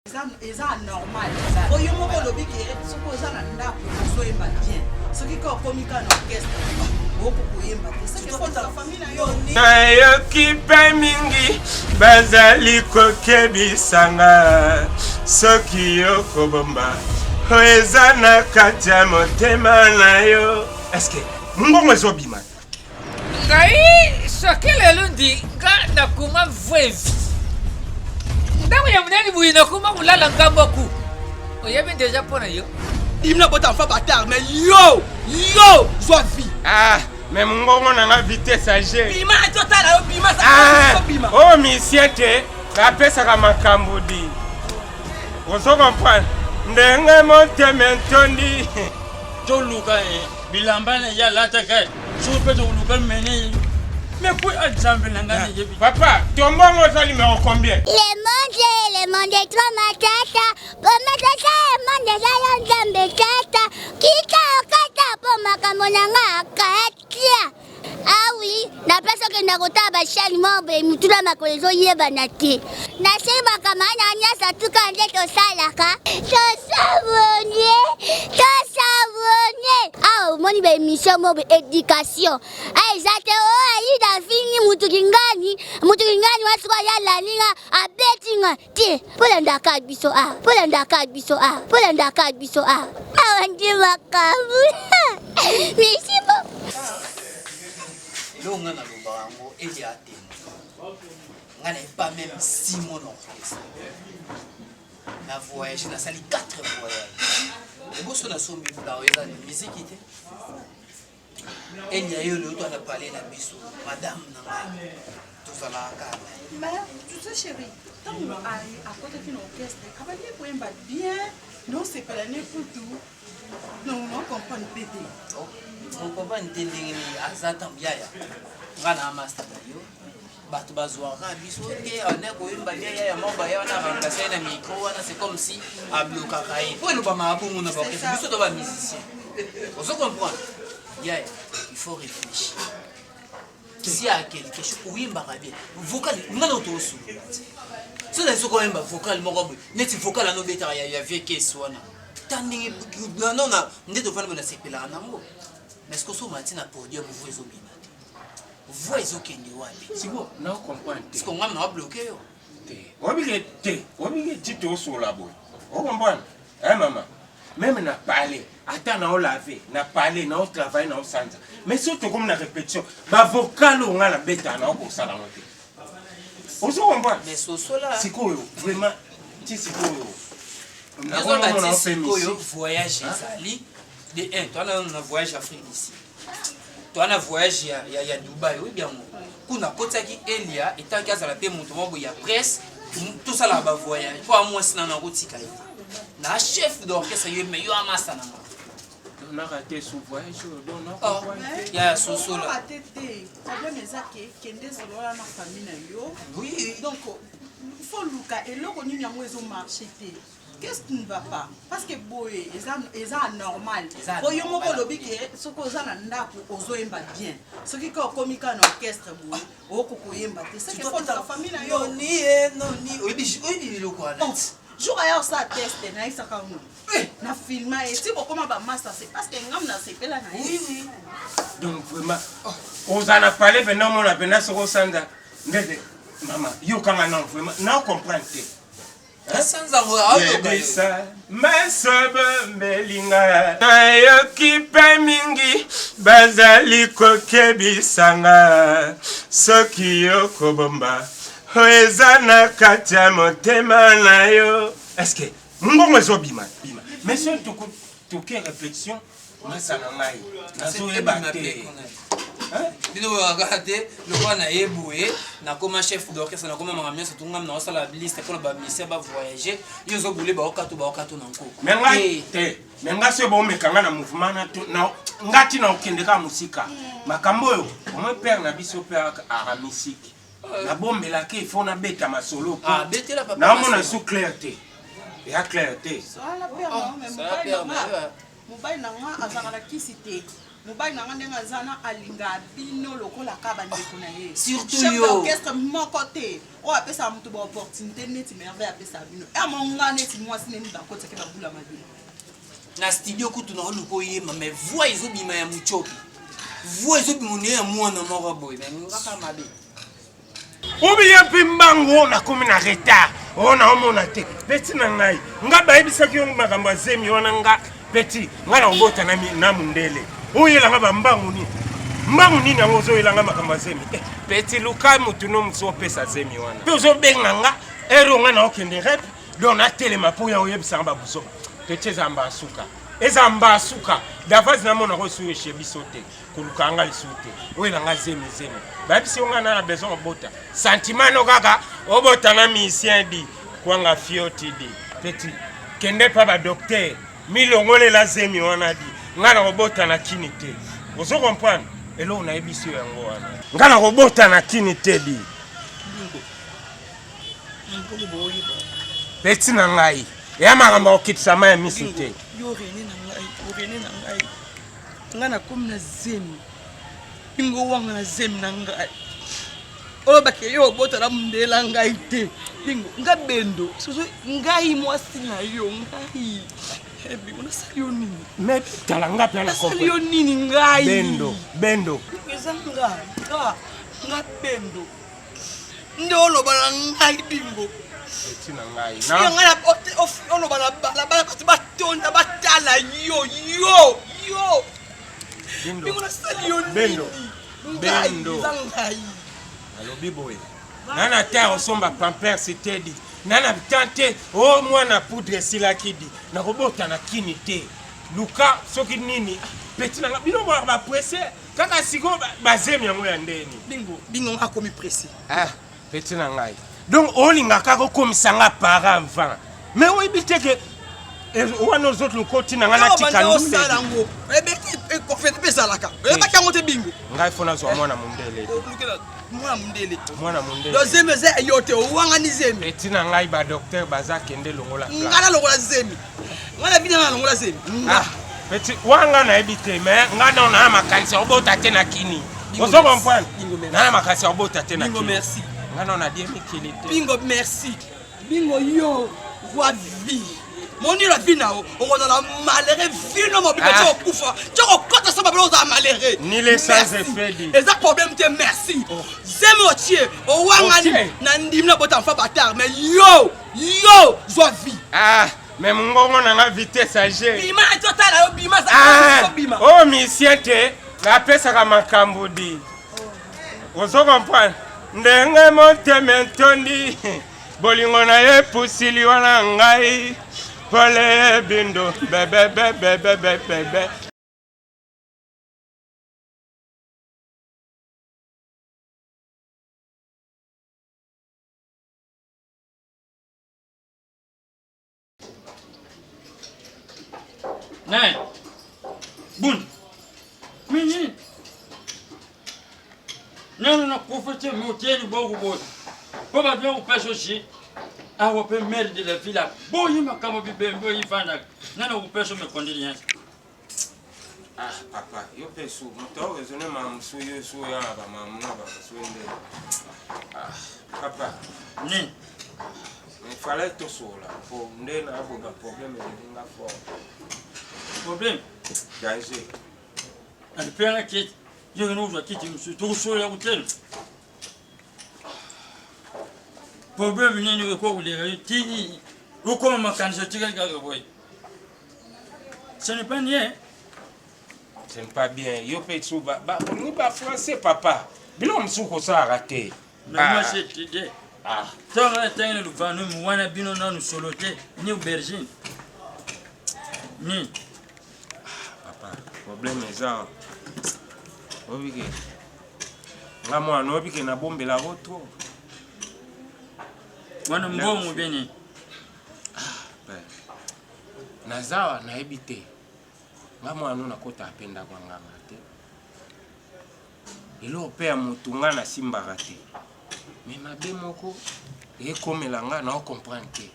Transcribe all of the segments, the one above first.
C'est normal. Au yombo lobby qui est supposé à la bien. Ce qui est comme un orchestre. Nayokipe mingi bazali kokebisanga soki okobomba eza na kati ya motema na yo. Eske mbongo ezobima ngai soki lelo ndi nga nakuma vwevi ntango ya munani boyi nakuma kolala ngamboku oyebi deja mpo na yo dimna bota mfa batar mais yo zwa vie. Ah mais mbongo nanga vitesse age bima totala yo bima sa bima oh misiete bapesaka makambo di ozo comprendre ndenge motema ntondi toluka bilamba na ya lataka sope toluka mene mais pour exemple nanga ni papa tombongo ozali numéro combien le monde est trop matata pour matata monde ya nzambe tata kita okata po makambo nanga akatia. Ah oui, na place que na kota ba shali mobe mutula makolo ezoyebana te. Na sema kama nyasa tuka nde tosalaka. Tosabone. Ah, moni ba émission mobe éducation. Ah, exacte oh ayi da fini mutu kingani wasuka ya lalinga abetinga te. Polanda kabiso ah. Ah, ndi makabu. Merci beaucoup. Longa na lubango eli atemo ngana pas même 6 mois d'orchestre na voyage na sali 4 voyages et bosso na sombi bula oza na musique ite eli ayo le doit parler na biso madame na ngai tout ça la kala mais tu sais chérie tant à côté d'une orchestre cavalier pour un bien non c'est pas l'année pour tout non comprend pété on comprend ndenge ni azata mbiaya ngana master yo batu bazwaka biso ke ana koyemba ya mamba ya na remplacer na micro wana c'est comme si a bloqué kai pour le ba mabungu na orchestre biso to ba musicien on se comprend ya il faut réfléchir s'il y a quelque chose koyemba bien vocal ngana otosu so da so koyemba vocal moko neti vocal no beta ya vie keso wana tandingi non ndé to fana bona sepela na mo. Mais est-ce que ce matin na podium vous ezo bima te? Vous ezo kende wapi? Si bon, non comprendre. Est-ce qu'on va bloquer yo? Oblige tito sur la boue. On comprend? Hein maman? Même na parler, attends na laver, na parler, na travailler, na sanza. Mais surtout comme na répétition, ba vocal on a la bêta na ko sala moté. On se comprend? Mais soso là. C'est quoi vraiment? Tu sais quoi? On a voyage ezali. De 1, toi on a voyage Afrique d'ici. Toi on a voyage ya Dubaï, oui bien. Kuna kotaki Elia et tant qu'à la paix mon tomo ya presse, tout ça là bas voyage. Pour moi c'est na rotika. Na chef d'orchestre yo mais yo amasa na. On a raté son voyage, donc non. Il y a soso là. Raté té. Problème ezaki kende solola na famille na yo. Oui. Donc il faut luka et le koni nyango ezo marcher té. Qu'est-ce qui ne va pas? Parce que boy, c'est anormal. Boy, on m'a dit que ce qu'on a n'a ozo emba bien. Ce qui est comme un orchestre boy, au coco emba. C'est ce qu'il faut dans la famille là. Non ni. Oui le quoi. Jour ailleurs ça teste na isa ka nous. Na filma et si beaucoup ma master c'est parce que ngam na c'est là na. Oui. Donc vraiment, on en a parlé maintenant mon appena sur Sanda. Ndede, maman, yo kanga non vraiment, non comprendre. Masobe melinga nayokipe mingi bazali kokebisanga soki okobomba eza na kati ya motema na yo. Eske mbongo ezobima bima mais surtout toke réflexion masana ngai nazoyeba te. Bino regardez le roi na éboué na comme chef d'orchestre na comme mamia surtout ngam na sala liste pour ba ministère ba voyager yo zo boule ba okato na nko menga te menga se bo mekanga na mouvement na to na ngati na okendeka musika makambo yo on père na biso père ara musique na bombela ke il faut na beta masolo ah betela papa na mona sous clarté ya clarté ça la père mais mobile na nga azanga la kisité mobali na nga ndenge aza na alinga bino lokola ka bandeko na ye Surtout chef yo. d'orchestre moko te oyo apesaka moto baopportunité neti merveille apesaka bino emonga neti mwasi neni bakotaki babulama bino na studio kutu na oluka oyemba mais voix ezobima ya muchoki voix ezobima ne ya mwana moko boye mais ngaka mabe obiye mpe mbango nakomi na retard oyo naomona te peti na ngai nga bayebisaki yo makambo ya zemi wana nga peti nga na kobota na mundele oyelanga bambangu nini mbangu nini yango ozoyelanga makambo ya zemi peti luka motu no mosu opesa zemi wana mpe ozobenga nga ero nga naokende rep don natelema mpo ya oyebisanga babuso peti eza mba asuka davazi namona ko suye chez biso te koluka nga lisu te oyelanga zemi bayebisi yo nga na besoin obota sentiment no kaka obota na musicien di kwanga fioti di peti kende pa badokter milongolela zemi wana di nga na kobota na kini te ozo comprendre eloko nayebisi yo yango wana nga na kobota na kini te di peti na ngai eya makambo okitsama ya misu te yo rene na ngai nga nakomi na zemi bingo wanga na zemi na ngai oyo bake yo obota na mundela ngai te bingo nga bendo soso ngai mwasi na yo ngai bingo nasali yo nini me tala nga mpe nasali yo nini ngai bendo eza nga bendo nde oloba na ngai bingo peti na ngai ngai oloba na balabala kasi batonda batala yo bingo nasali yo nini bendo alobi boye nana te osomba pampers te di nana tante o mwana poudre esilaki di nakobota na kini te luka soki nini peti nanga bino bapresse kaka siko bazemi yango ya ndeni bingo nga akomi presse peti na ngai donc olingaka kokomisa nga para vent mais oyebi te ke wana ozoto lokoti na nga natika ndumeosalango ekofete mpe ezalaka oyebaki yango te bingo ngai fo nazwa mwana mondele mwana mondele do zemi eza yo te owangani zemi peti na ngai badokter baza kende longola nga nalongola zemi nga na bina nalongola zemi peti wanga nayebi te mais nga na na makanisi obota te na kini ozo comprendre na makanisi obota te na kini bingo merci nga na na die mikili te bingo merci bingo yo voix vie moni la vie na on a malheureux vie no mobile to kufa to kota so babelo za malheureux ni les sans effet dit et ça problème te merci zemo tie o wangani na ndimna bota mfa batar mais yo joie vie mais mungongo na nga vitesse age bima total yo bima za bima oh musicien te la pesa ka makambo di ozo comprendre ndenge motema ntondi bolingo na ye pusili wana ngai pole bindo bebe Nai. Bun. Mini. Não na kufete moteni bogo bogo. Poma bien o peso chi. A o pe mer de la villa. Boyi makamo bibembo ifanda. Nana o peso me kondilia. Papa, yo peso, muto raisonner ma msuyo suya ba mamuna ba suende. Papa, Ni. il fallait tout sola pour ndena abo ba problème de nga fort. Problème. Danger. Al pera que eu não já kiti msu to so ya hotel. Problème ni ko wule ti o como ma kanisa tiga ga boy. Ce n'est pas rien. Ce n'est pas bien. Yo peso ba ni ba français papa. Bilo msuko sa raté. Mais moi c'est idée. Tora tena lu vanu mwana bino na nu solote ni aubergine. Ni Papa, problème eza obike nga mwana obike na bombela roto wana mbongo bene nazawa nayebi te nga mwana nakota apenda kwanganga te eloko mpe ya motu nga nasimbaka te me mabe moko ekomela nga naocomprendre te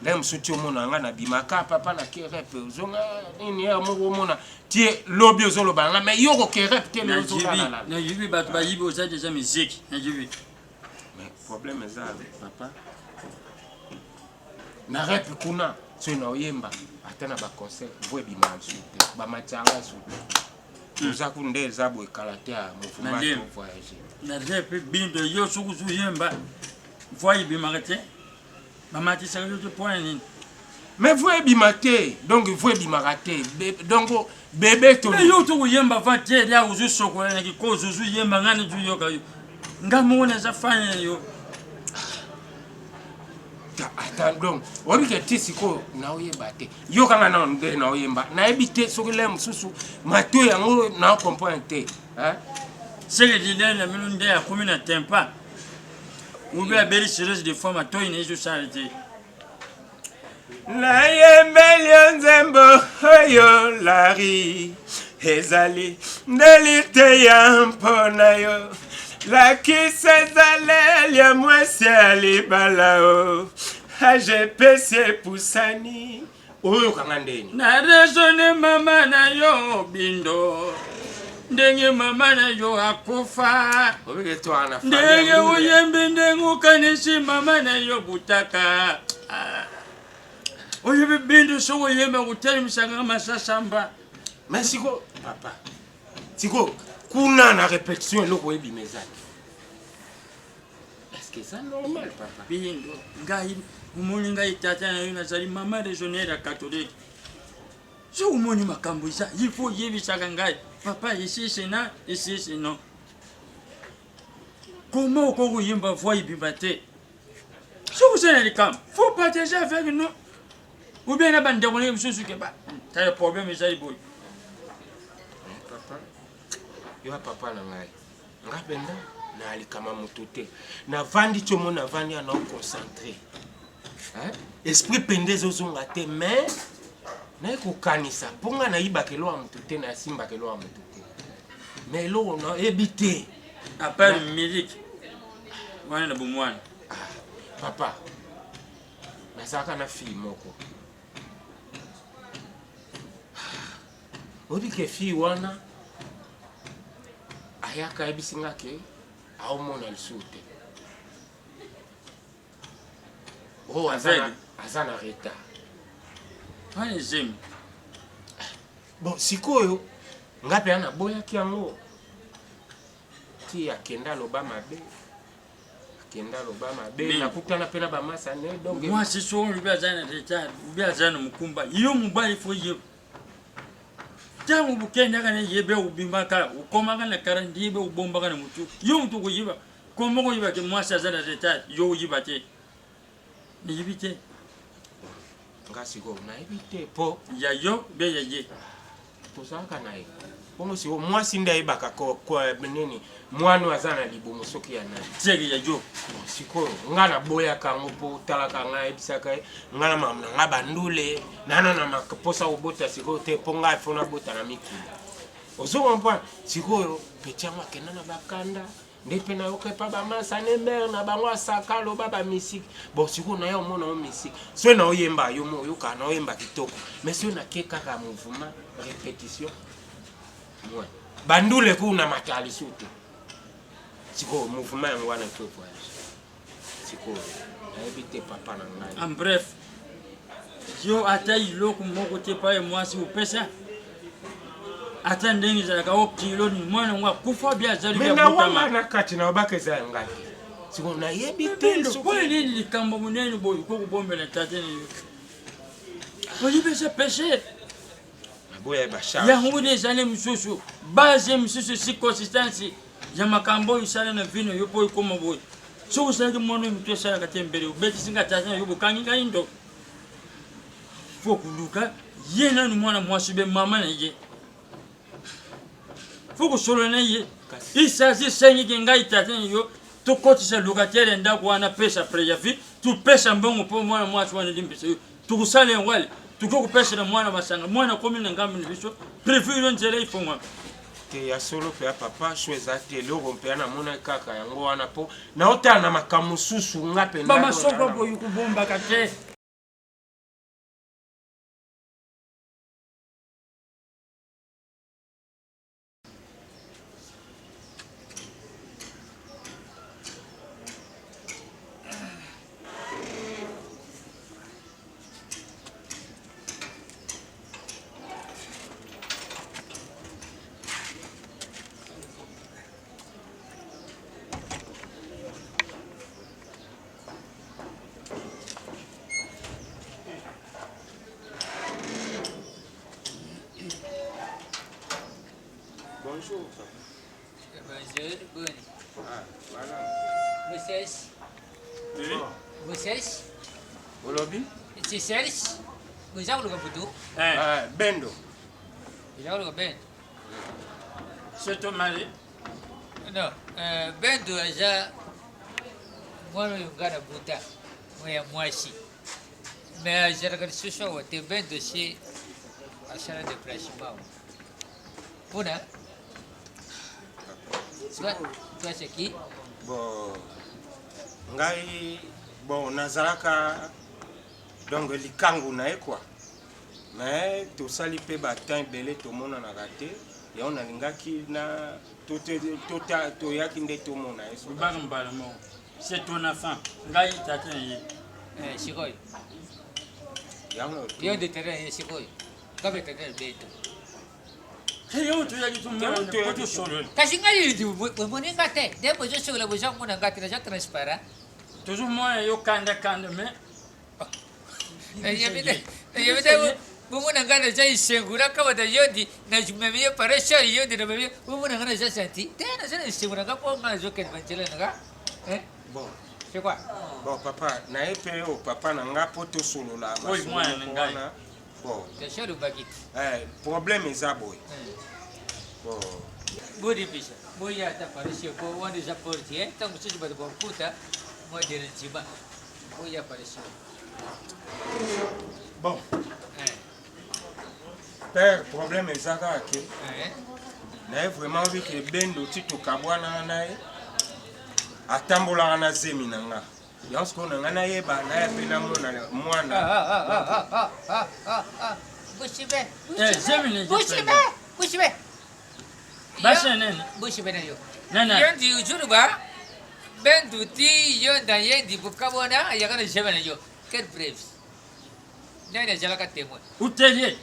nde mosuti omona nga na bimaka papa na kerepe ozonga nini ya moko omona tie lobi ozoloba nga me yo kokerepe te le ozolala na yibi bato bayibi oza deja miziki na yibi mais problème eza papa na rep kuna so na oyemba ata na baconcert vo ebima nsu te bamatianga nsu oza kunde eza boye kala te ya mouvement to voyage na rep bindo yo sukuzu yemba voye bimaka te bamatisaka yo te point nini mais vo ebima te donc vo ebimaka te donc bebe to mais yo to kuyemba va te ya uzusokola na kikozo uzu yemba ngani ju yoka yo ngamona za fanya yo attends donc obi ke tisiko na oyeba te yo kanga na nde na oyemba na ebite soki le mususu mato yango na comprendre te hein c'est que l'idée na milonde ya kumi na tempa ubi abeli series de fois mato ine jo charité la yembeli nzembo oyo lari ezali ndelite ya mpona yo la kisezale ya mwesi alibala o ajepese pusani oyo kanga ndeni na raisonne mama na yo bindo ndenge mama na yo akufa obike to ana ndenge uyembe ndenge ukanishi mama na yo butaka oyo bindo so uyembe utelimisanga masasamba mais siko papa siko kuna na répétition eloko ebimezaki est-ce que c'est normal papa bindo ngai umoni ngai tata na yo nazali mama raisonnaire catholique so umoni makambo isa il faut yebisaka ngai papa ici c'est na ici c'est non comment on peut yimba voix ibibate so vous allez les camps faut partager avec nous ou bien na bande on est monsieur que ba t'as le problème isa iboy papa yo papa na ngai ngapenda na alikama moto te na vandi tsomo na vandi ana concentré hein esprit pende zozonga te mais na kokanisa ponga na ibakelo wa moto te na simba kelo wa moto te mais lo na ebité à part musique wana na bumwana papa na saka na fille moko odi ke fille wana ayaka ebisinga ke aomona lisusu te oh azana retard wana zemi bon sikoyo ngape ana boyaki yango ti akenda loba mabe nakutana pena bamasa ne donc moi c'est sûr lui azana retard lui azana mukumba yo mubali fo ye tangu bukenda kana yebe ubimbaka ukoma kana karandi yebe ubomba kana mutu yo mutu kuyiba komo ko yiba ke moi c'est azana retard yo yiba te ni yibite ngasiko na ebite po ya yo be ya ye tosaka naye pongo si mwasi nda ibaka ko nini mwana azana libumu soki ya nani tseki ya yo siko ngana boya kango po talaka nga ebisaka ngana mamna nga bandule nana na maposa obota siko te ponga fona bota na mikili ozo mpa siko pechama kenana bakanda ndepe na yoke pa bamasa ne mer na bango asaka lo baba misiki bon siko na yo mona o misiki so na oyemba yo mo yo kana oyemba kitoko mais so na keka ka mouvement répétition ouais bandule kuna matali sote siko mouvement yango na to voyage siko na ebite papa na ngai en bref yo ata iloko moko te pa e mwasi upesa ata ndenge zalaka okilo ni mwana ngwa kufa bia zali bia butama na kati na obakeza ngaki siko na yebite so ko ni likambo munene boy ko kubombela tate ni olibe se péché boya ba charge ya ngune zale msusu base msusu si consistency ya makambo isale na vino yo boy ko boy so usale mwana mtu sala katembele ubeti singa tate yo bukangi kaindo fo kuluka yena ni mwana mwasibe mama na ye faut que solo na ye isa si senyi kinga itatene yo to kotisa locataire ndako wana pesa prejavi tu pesa mbongo po mwana mwasi wana limbisa yo tu kusale ngwale tu ko pesa na mwana basanga mwana komi na ngambi biso préfère nzela ifongwa te ya solo pe papa choisa te loko pe na mona kaka yango wana po na otana makamususu ngape ba masoko boyu kubomba kate chaud. Bonjour, bonne. Ah, voilà. Vous cherchez? Oui. Vous cherchez? Au lobby? Tu cherches? Vous avez le boudou? Ah, Bendo. Vous avez le ben? C'est ton mari? Non, Bendo déjà, moi je regarde la bouta, moi aussi. Mais je regarde ce soir, tu es Bendo aussi, à chaque déplacement. Pour là? Toi c'est qui? Bon, ngai bon nazalaka donc likangu na ye quoi. Mais tosali pe ba temps belé tomona na raté ya on alingaki na toyaki nde tomona ye so. C'est ton enfant. Ngai tata ye. Sikoy. Yango. Yo de terrain sikoy. Kabe terrain Bendo. Yo tu ya gitu mwana ko to solo. Kasi ngai ndi mboni ngate, demo je solo bo jangu na ngate na transparent. Toujours moi yo kanda mais Yebite bumuna ngana ja isengura kama da yodi na jumemie paresha yodi na memie bumuna ngana ja senti. Tena sana isengura kapo ngana joke manchele nga. Bon. C'est quoi? Bon papa, na epe o papa na nga poto solo la. Oui, moi ngai. Bon. C'est cher le bagit. Problème eza boy. Bon. Bodi bisa. Boya ta paresha ko wanda ja porti tangu sisi bado kwa puta mo de njiba. Boya paresha. Bon. Père, problème ezaka ke. Na vraiment vi ke Bendo tito kabwana na ye. Atambola na zemi na nga. Yansko na nga na yeba na ye pena mwana. Bushibe. Bushibe. Basa nene. Bushibe na yo. Nana. Yendi ujuruba. Bendo ti yonda yendi bukabona yakana shebe na yo. Quelle preuve? Nani ajalaka témoin? Utelier.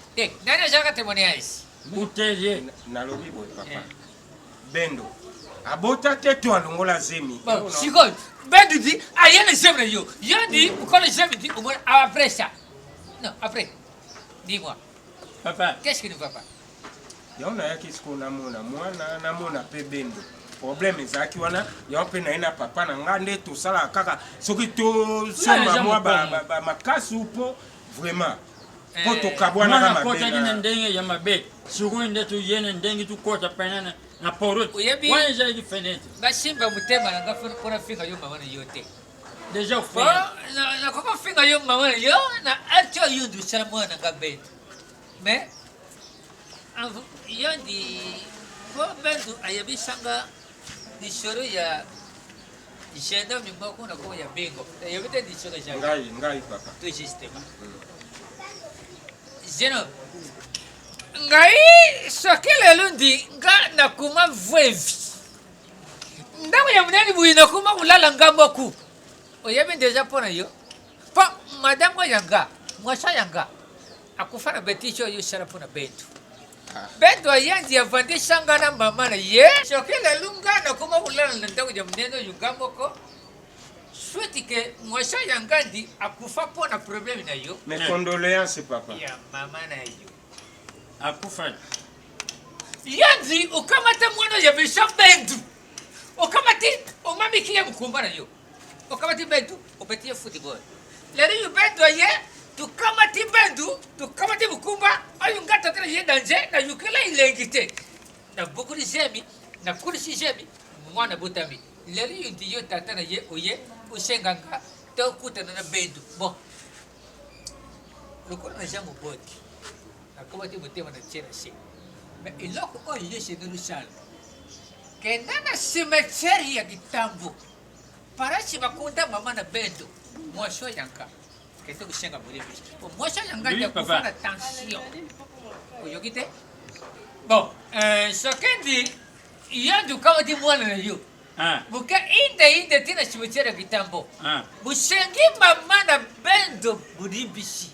Nani ajalaka témoignage? Utelier. Na lobi boy papa. Bendo. Abota te to alongola zemi. Bon, Sikoy. Bendo dit ayene zemi na yo. Yendi ukona zemi dit au moins après ça. Non, après. Dis-moi. Papa. Qu'est-ce qui ne va pas? Yaona yaki siko na mona mwana na mona pe Bendo. Problème ezaki wana ya pe na ina papa na nga nde to sala kaka soki to soma mwa ba makasi upo vraiment poto kabwana kama bena kota gine ndenge ya mabe suku nde tu yene ndenge tu kota penana na porot wana jali di fenêtre Bashimba mutema na ngafu kona finga yo mama na yote déjà fait na koko finga yo mama na yo na acho yo ndu sala mwana nga Bendo mais yondi ko Bendo ayabisanga disoro ya jenda mimako na ko ya bengo yabite disoro ja ngai papa to système Zeno ngai sokele lundi nga na kuma vevi ndamu ya mnani buina kuma kulala ngambo ku oyebi deja pona yo pa madamo yanga mwasha yanga akufana betisho yo shara pona Bendo Bendo ayendi avandisha ngana mama na ye sokele lunga na kuma kulala ndamu ya mneno yungambo ko Souhaite que moi ça yangandi akufa pona problème na yo. Mes condoléances papa. Ya mama na yo. akufa. Yandi ukamata mwana ya bisha Bendo. Ukamati umami kia mkumba na yo. Ukamati Bendo upetie football. Leri yu Bendo ye tukamati Bendo tukamati mkumba ayu ngata tena ye danje na yukila ilengite. Na bukuri jemi na kurisi jemi mwana butami. Leri yu ndiyo tatana ye oye usenganga to kutana na Bendo. Bon. Lokona na jamu boti. Akamati mutema na chera se. Mais iloko oye chez nous sale. Que nana cimetière ya kitambo. Parachi bakunda mama na Bendo. Mwasho yanka. Kete kusenga muri bishi. Mwasho yanka ya kufanya tension. Oyokite? Bon, sokendi yandu kama di mwana na yo. Buka inde tina cimetière ya kitambo. Busengi mama na Bendo muri bishi.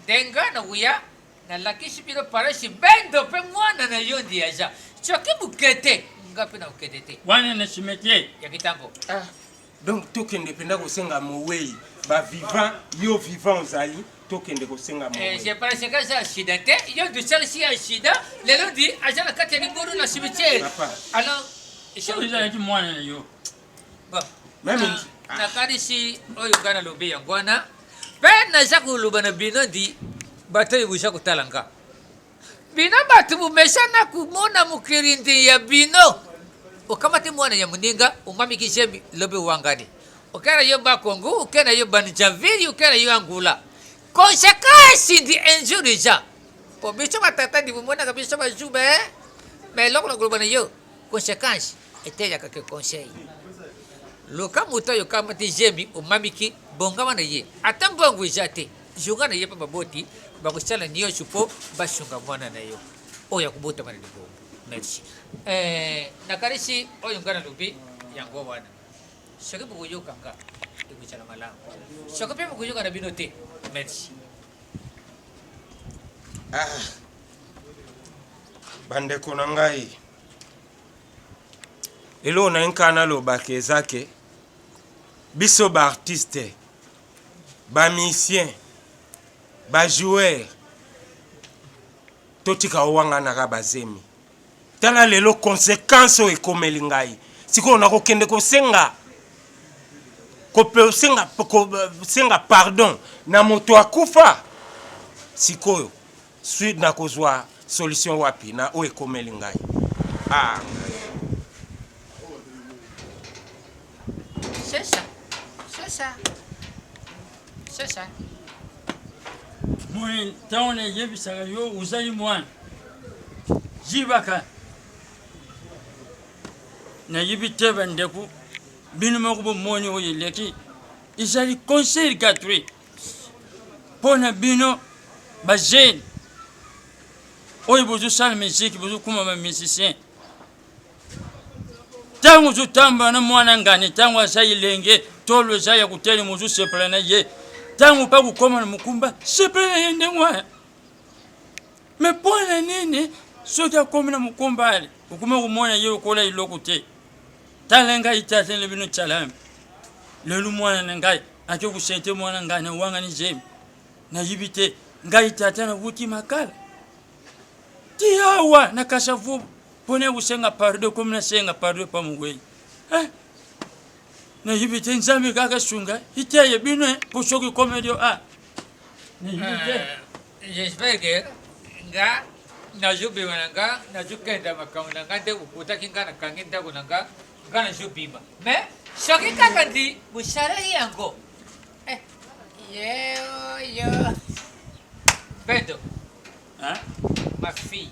Denga uya na lakishi bilo parashi Bendo pe mwana na yo ndiaja. Choki bukete ngapi na uketete. Wana na cimetière ya kitambo. Donc tokende penda kosenga mowei ba vivant yo vivant ozali tokende kosenga mowei. Je pense que ça accident yo du sel si accident lelo di ajana kateni boru na cimetière. Alors Ils moi yo. Bon. Même na kadisi oyo kana lobe yangwana. Pe na jaku lubana bino di bato yubusha kutalanga. Bino batu bumeshana kumona mukirindi ya bino. Okamate mwana ya muninga umami kishemi lobe wangani. Okera yo bakongo, okera yo banjaviri, okera yo angula. Conséquence di injurija. Po bicho matata di mumona kabisa bajube. Mais loko globana yo. Conséquence était ya kake conseil. Loka muta yo kamate jemi umami ki bongama na ye. Atambongo jate. Junga na ye pa baboti, bakusala niyo supo bashunga mwana na yo. Oya kubuta mani dibo. Merci. Nakarisi oyo ngana lubi yango wana. Shaka bukuyo kanga ikuchala malango. Shaka pe bukuyo kana binote. Merci. Bandeko na ngai. Elo na nkana lo bakezake. Biso ba artiste. Ba musicien. Ba joueur. Totika wanga na bazemi. Tala lelo conséquence o ekomeli ngai. Siko na kokende kosenga. Senga pardon na moto akufa. Sikoyo suite na kozwa solution wapi na o ekomeli ngai. C'est ça. C'est ça. C'est ça. Moi, tant on est yebisaka yo uzali mwana. Jibaka. Na yibite bandeku bino makubo moni oye leki izali conseil gratuit pona bino ba jeune oye bozo sala musique bozo kuma ba musicien tango zo tamba na mwana ngani tango asayi lenge tolo zaya kuteli muzu sepla na ye tango pa kukoma na mukumba sepla na yende mwa me pona nini soki akomi na mukumba ale ukuma kumona ye ukola iloko te talenga itate le bino chalam le lu mwana na ngai ake kusente mwana ngai na wanga ni jem na yibite ngai itate na wuti makala tiawa na kashavu pone kusenga pardo komna senga pardo pa mugwe na yibite nzambe kaka sunga iteye bino poshoki komedio na yibite J'espère que nga na jubi wananga na jukenda makauna ngande ukuta kingana kanginda kunanga ngana jubima me shoki kakandi bushara yango yo Bedo ma fille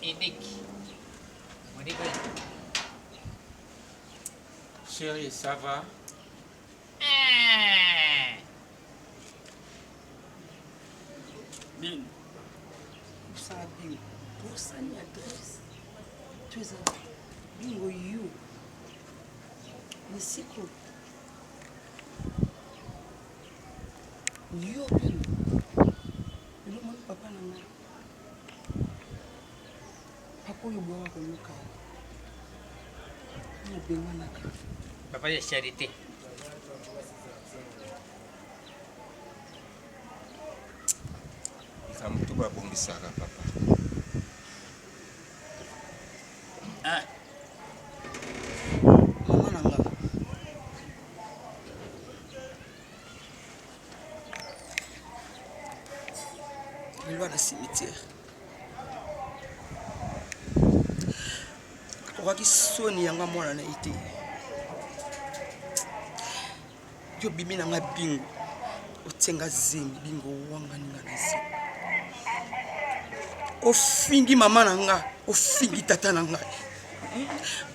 unique Monique Chérie, ça va? Bien. Ça bien. Pour ça, il y a adresse. Tu es bingo you. Mais c'est quoi? Yo bingo. Le monde papa nana. Papa yo boa ko luka. Ni benga naka. Papa ya charité. Mtu babongisaka papa. Mama nanga. Il va dans le cimetière. Okaki soni yanga mwana na ite. Yo bimi nanga bingo. Otenga zemi bingo wanga ninga na zemi. Ofingi mama nanga, ofingi tata nanga.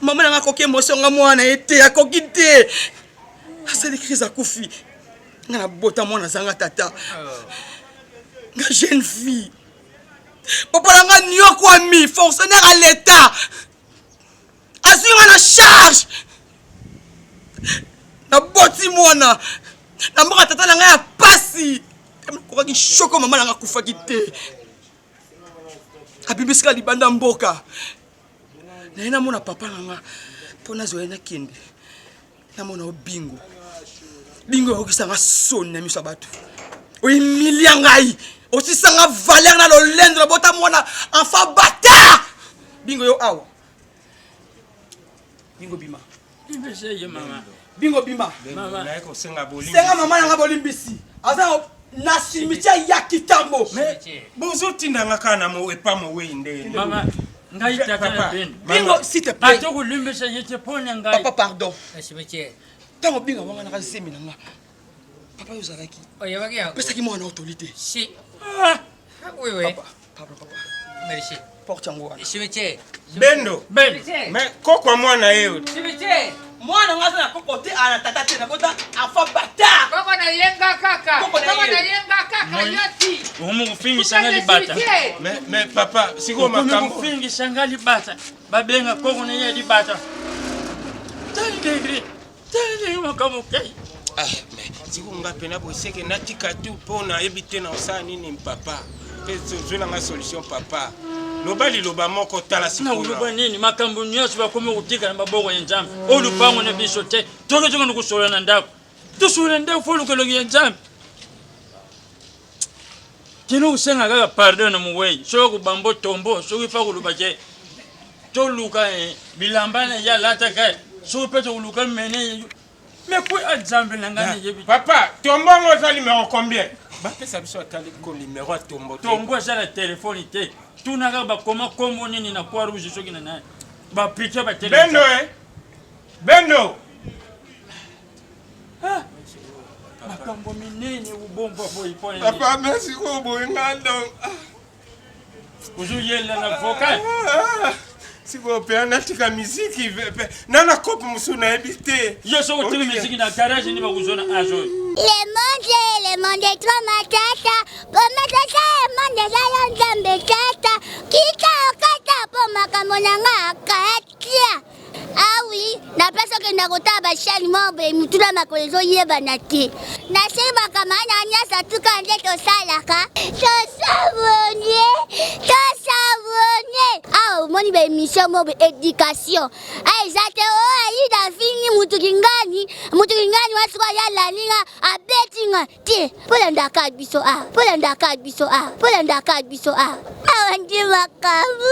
Mama nanga koki émotion nga mwana ete akoki te. Asali crise akufi. Nga na bota mwana zanga tata. Nga jeune fille. Papa nanga nyoko ami, fonctionnaire à l'état. Assume na charge. Na boti mwana. Na mboka tata nanga ya pasi. Koki shoko mama nanga kufaki te. Abibisika libanda mboka. Na ina mona papa nanga pona zoya na kende. namona obingo bingo okisanga soni na miso bato oyimilia ngai osisanga valeur na lolendo bota mona enfant bâtard bingo yo awa bingo bima Limbese mama. bingo bima Mama. Na ko senga bolingo. senga mama nanga bolimbisi aza na cimetière ya kitambo Bozo tindanga kana mo epa mo we ndele. Mama. Ngai takana ben. bingo s'il te plaît Atoko limbese yete pona ngai. papa pardon cimetière tango bingo wanga na zemi nanga papa yo zalaki oye bakia pesa ki mwana autorité si Ah. oui oui papa merci porte yango wana cimetière Bendo. Ben. Mais koko mwana yeo. cimetière mwana nga na koko te ana tata te na kota enfant bâtard koko na yenga kaka Koko na koko na ye. yenga kaka yoti Umu kufingisha ngali bata. Mais papa, siko makambo. Kufingisha ngali bata. Babenga koko na yedi bata. Tali makambo kai. Ah, mais siko ngapena boseke natika tu pona ebite na osani ni papa. Peso zona nga solution papa. Lobali loba moko tala Na siko. uluba nini makambo nyose bakome kutika na maboko ya njambe. Olupango na biso te. Toke toke nukusola na ndako. Tusola ndako fo lukelo ya njambe. Kino usenga kaka pardon na muwei. Soko bambo tombo, soko ifa kuluba je. To luka bilambana ya lata kai. Soko peto kuluka mene. Mais quoi à njambe na ngani yebi. Papa, tombongo za numéro combien? Bapesa biso atali ko numéro tombo. Tombo za la téléphone te. Tunaka ba koma kombo nini na kwa rouge soki na na. Ba pique ba téléphone. Bendo Bendo. Ah. Makambo minene ubombo boy point. Papa, merci ko boinga donc. Uzu yela na vocal. Siko pe natika muziki nana kopo musuna ebite. Yo so tiri musique na garage ni ba kuzona ajo. Le monde est trop matata. Comment ça c'est le monde est là nzambe tata. Kita okata po makambo nanga akatia. Ah oui, na pesa que na kota ba shali mobe mutula makolezo yeba na te. Na seba kama na nyasa tuka nde to salaka. To savonner. Ah, moni ba émission mobe éducation. Ah, exacte oh, ali da fini mutu kingani waswa ya lalinga abetinga te. Pola ndaka biso ah. Awandi makabu.